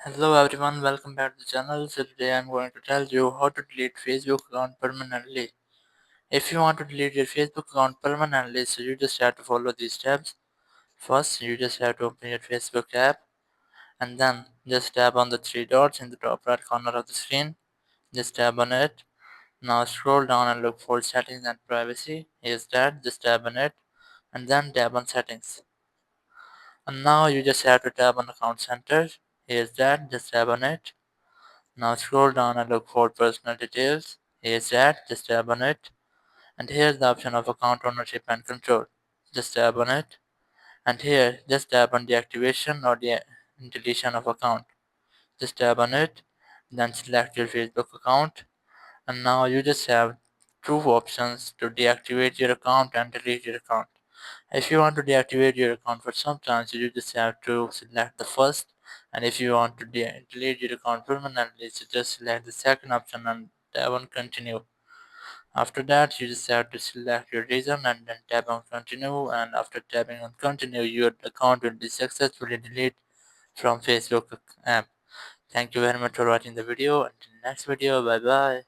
Hello everyone, welcome back to the channel. So today I'm going to tell you how to delete Facebook account permanently. If you want to delete your Facebook account permanently, so you just have to follow these steps. First, you just have to open your Facebook app and then just tap on the three dots in the top right corner of the screen. Just tap on it. Now scroll down and look for settings and privacy. Here's that, just tap on it and then tap on settings. And now you just have to tap on account center. Here's that, just tap on it. Now scroll down and look for personal details. Here's that, just tap on it. And here's the option of account ownership and control. Just tap on it. And here, just tap on deactivation or deletion of account. Just tap on it. Then select your Facebook account. And now you just have two options to deactivate your account and delete your account. If you want to deactivate your account for some time, so you just have to select the first. And if you want to delete your account permanently, so just select the second option and tap on continue. After that, you just have to select your reason and then tap on continue. And after tapping on continue, your account will be successfully deleted from Facebook app. Thank you very much for watching the video. Until next video, bye bye.